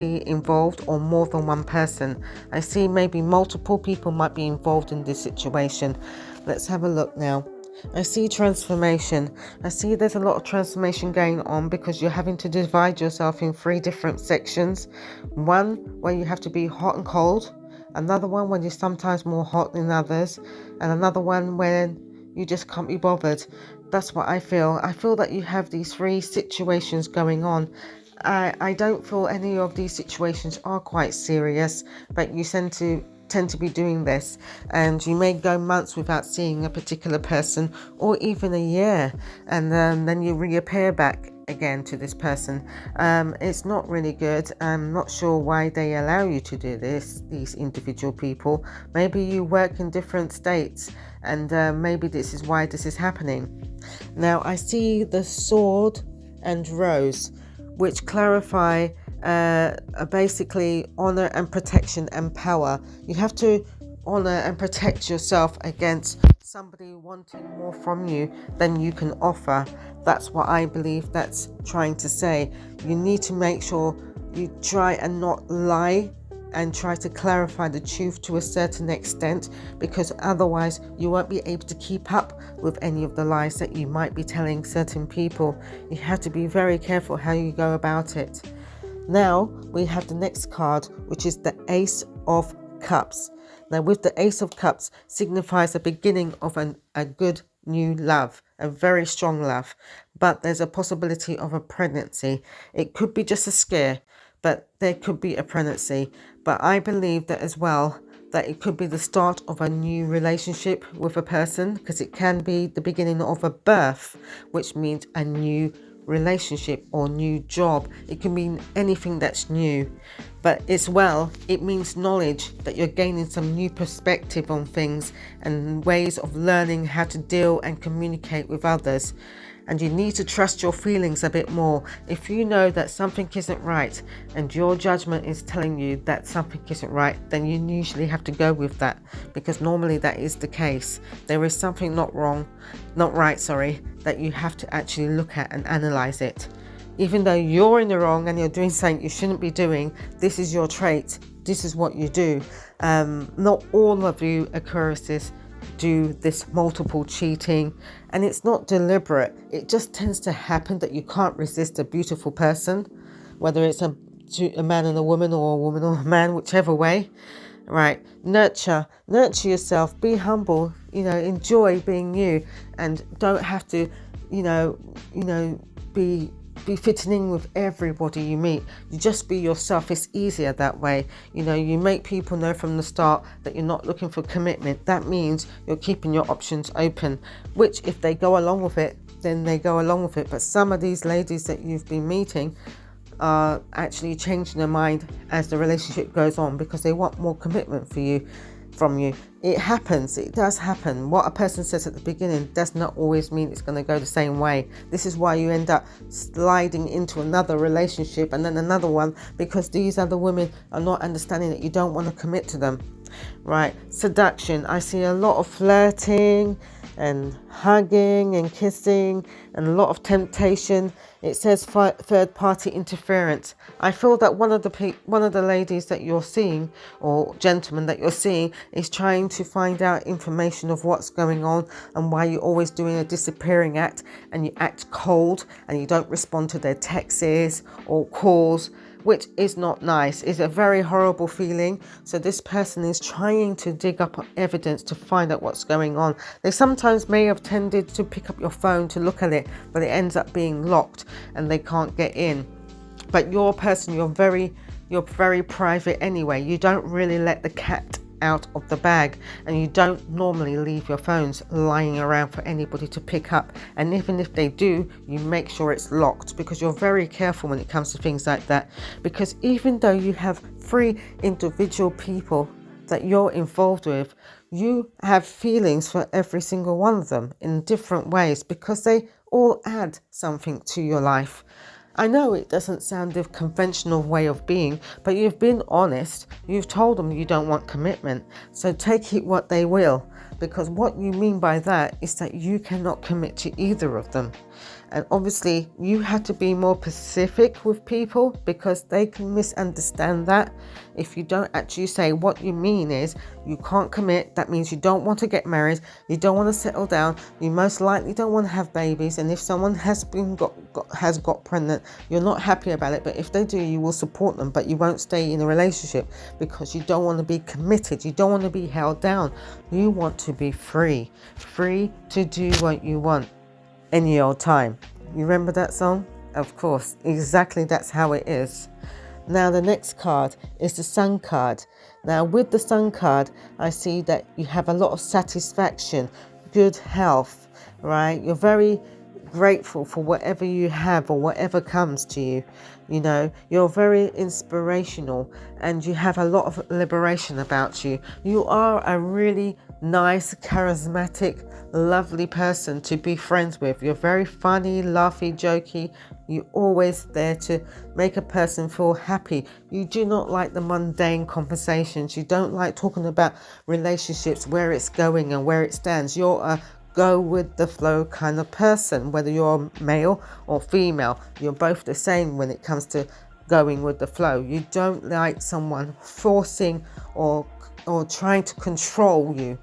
involved or more than one person. I see maybe multiple people might be involved in this situation. Let's have a look now. I see transformation. I see there's a lot of transformation going on because you're having to divide yourself in 3 different sections. One where you have to be hot and cold, another one when you're sometimes more hot than others, and another one when you just can't be bothered. That's what I feel. I feel that you have these 3 situations going on. I don't feel any of these situations are quite serious, but you tend to be doing this, and you may go months without seeing a particular person, or even a year, and then you reappear back again to this person. It's not really good. I'm not sure why they allow you to do this, these individual people. Maybe you work in different states, and maybe this is why this is happening. Now I see the sword and rose, which clarify basically honor and protection and power. You have to honor and protect yourself against somebody wanting more from you than you can offer. That's what I believe that's trying to say. You need to make sure you try and not lie and try to clarify the truth to a certain extent, because otherwise you won't be able to keep up with any of the lies that you might be telling certain people. You have to be very careful how you go about it. Now we have the next card, which is the Ace of Cups. Now with the Ace of Cups signifies the beginning of a good new love, a very strong love, but there's a possibility of a pregnancy. It could be just a scare, but there could be a pregnancy. But I believe that as well, that it could be the start of a new relationship with a person, because it can be the beginning of a birth, which means a new relationship or new job. It can mean anything that's new, but as well, it means knowledge, that you're gaining some new perspective on things and ways of learning how to deal and communicate with others. And you need to trust your feelings a bit more. If you know that something isn't right and your judgment is telling you that something isn't right, then you usually have to go with that, because normally that is the case. There is something not right, that you have to actually look at and analyze it. Even though you're in the wrong and you're doing something you shouldn't be doing, this is your trait. This is what you do. Not all of you Aquariuses do this multiple cheating, and it's not deliberate. It just tends to happen that you can't resist a beautiful person, whether it's a man and a woman, or a woman or a man, whichever way. Right, nurture yourself, be humble, enjoy being you, and don't have to be fitting in with everybody you meet. You just be yourself. It's easier that way. You make people know from the start that you're not looking for commitment. That means you're keeping your options open, which if they go along with it, then they go along with it. But some of these ladies that you've been meeting are actually changing their mind as the relationship goes on, because they want more commitment from you. It happens. It does happen. What a person says at the beginning does not always mean it's going to go the same way. This is why you end up sliding into another relationship and then another one, because these other women are not understanding that you don't want to commit to them. Right, seduction. I see a lot of flirting and hugging and kissing and a lot of temptation. It says third party interference. I feel that one of the ladies that you're seeing, or gentlemen that you're seeing, is trying to find out information of what's going on and why you're always doing a disappearing act, and you act cold and you don't respond to their texts or calls, which is not nice. It's a very horrible feeling. So this person is trying to dig up evidence to find out what's going on. They sometimes may have tended to pick up your phone to look at it, but it ends up being locked and they can't get in. But your person, you're very private anyway. You don't really let the cat out of the bag, and you don't normally leave your phones lying around for anybody to pick up. And even if they do, you make sure it's locked, because you're very careful when it comes to things like that. Because even though you have 3 individual people that you're involved with, you have feelings for every single one of them in different ways, because they all add something to your life. I know it doesn't sound the conventional way of being, but you've been honest. You've told them you don't want commitment. So take it what they will, because what you mean by that is that you cannot commit to either of them. And obviously you have to be more specific with people, because they can misunderstand that. If you don't actually say what you mean is you can't commit, that means you don't want to get married, you don't want to settle down, you most likely don't want to have babies, and if someone has got pregnant, you're not happy about it, but if they do, you will support them, but you won't stay in a relationship because you don't want to be committed, you don't want to be held down, you want to be free to do what you want any old time. You remember that song? Of course, exactly, that's how it is. Now the next card is the Sun card. Now with the Sun card, I see that you have a lot of satisfaction, good health, right? You're very grateful for whatever you have or whatever comes to you. You know, you're very inspirational and you have a lot of liberation about you. You are a really nice, charismatic, lovely person to be friends with. You're very funny, laughy, jokey. You're always there to make a person feel happy. You do not like the mundane conversations. You don't like talking about relationships, where it's going and where it stands. You're a go with the flow kind of person, whether you're male or female. You're both the same when it comes to going with the flow. You don't like someone forcing or trying to control you,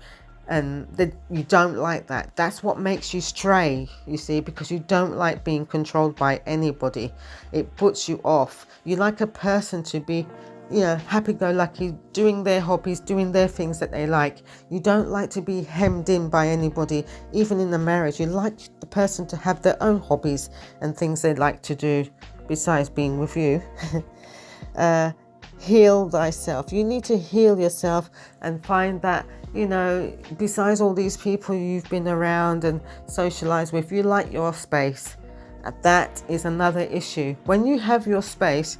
and you don't like that. That's what makes you stray, you see, because you don't like being controlled by anybody. It puts you off. You like a person to be, you know, happy-go-lucky, doing their hobbies, doing their things that they like. You don't like to be hemmed in by anybody, even in the marriage. You like the person to have their own hobbies and things they like to do besides being with you. Heal thyself. You need to heal yourself and find that, you know, besides all these people you've been around and socialized with, you like your space. That is another issue. When you have your space,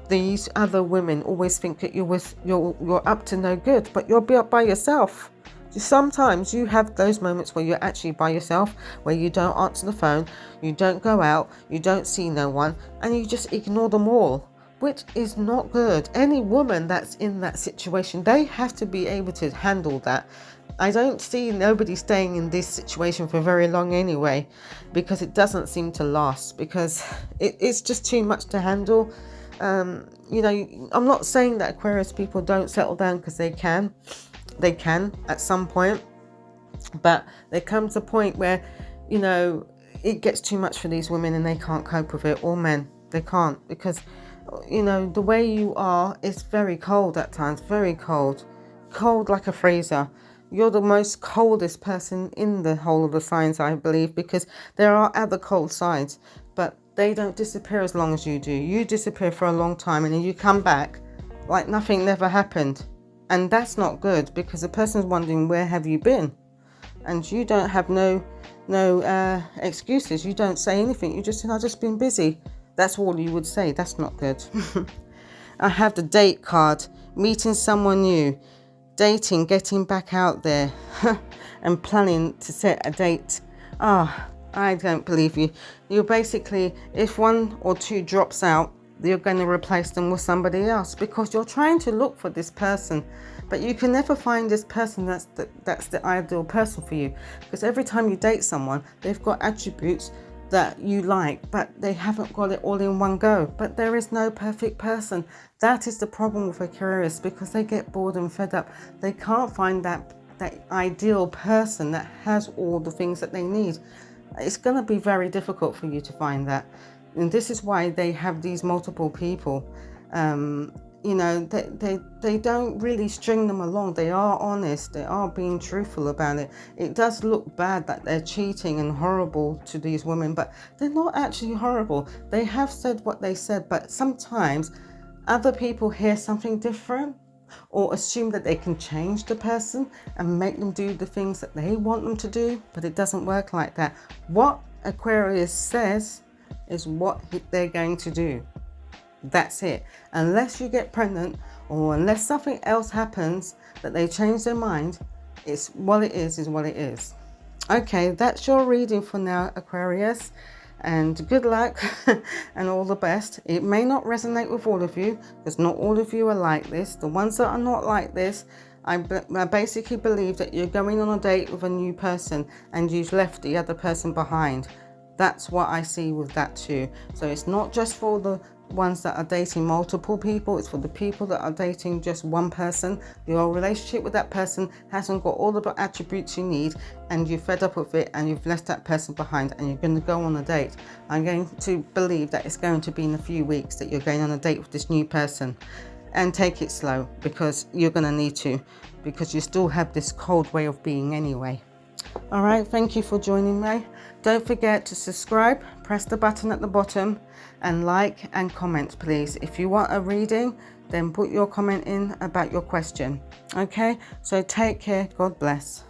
these other women always think that you're up to no good, but you'll be up by yourself. Sometimes you have those moments where you're actually by yourself, where you don't answer the phone, you don't go out, you don't see no one, and you just ignore them all, which is not good. Any woman that's in that situation, they have to be able to handle that. I don't see nobody staying in this situation for very long anyway, because it doesn't seem to last, because it's just too much to handle. You know, I'm not saying that Aquarius people don't settle down, because they can at some point, but there comes a point where, you know, it gets too much for these women and they can't cope with it, or men, they can't, because, you know, the way you are is very cold at times, very cold like a freezer. You're the most coldest person in the whole of the signs, I believe, because there are other cold sides, but they don't disappear as long as you do. You disappear for a long time and then you come back like nothing never happened. And that's not good, because the person's wondering, where have you been? And you don't have no excuses. You don't say anything. You just say, I've just been busy. That's all you would say. That's not good. I have the date card, meeting someone new, dating, getting back out there, and planning to set a date. I don't believe you. You're basically, if one or two drops out, you're going to replace them with somebody else, because you're trying to look for this person, but you can never find this person that's the ideal person for you, because every time you date someone, they've got attributes that you like, but they haven't got it all in one go. But there is no perfect person. That is the problem with Aquarius, because they get bored and fed up. They can't find that ideal person that has all the things that they need. It's going to be very difficult for you to find that. And this is why they have these multiple people. You know, they don't really string them along. They are honest. They are being truthful about it. It does look bad that they're cheating and horrible to these women, but they're not actually horrible. They have said what they said, but sometimes other people hear something different or assume that they can change the person and make them do the things that they want them to do, but it doesn't work like that. What Aquarius says is what they're going to do. That's it. Unless you get pregnant, or unless something else happens that they change their mind, it's what it is what it is. Okay, that's your reading for now, Aquarius, and good luck and all the best. It may not resonate with all of you, because not all of you are like this. The ones that are not like this, I basically believe that you're going on a date with a new person and you've left the other person behind. That's what I see with that too. So it's not just for the ones that are dating multiple people, it's for the people that are dating just one person. Your relationship with that person hasn't got all the attributes you need, and you're fed up with it and you've left that person behind and you're going to go on a date. I'm going to believe that it's going to be in a few weeks that you're going on a date with this new person. And take it slow, because you're going to need to, because you still have this cold way of being anyway. All right, thank you for joining me. Don't forget to subscribe, press the button at the bottom, and like and comment, please. If you want a reading, then put your comment in about your question. Okay, so take care. God bless.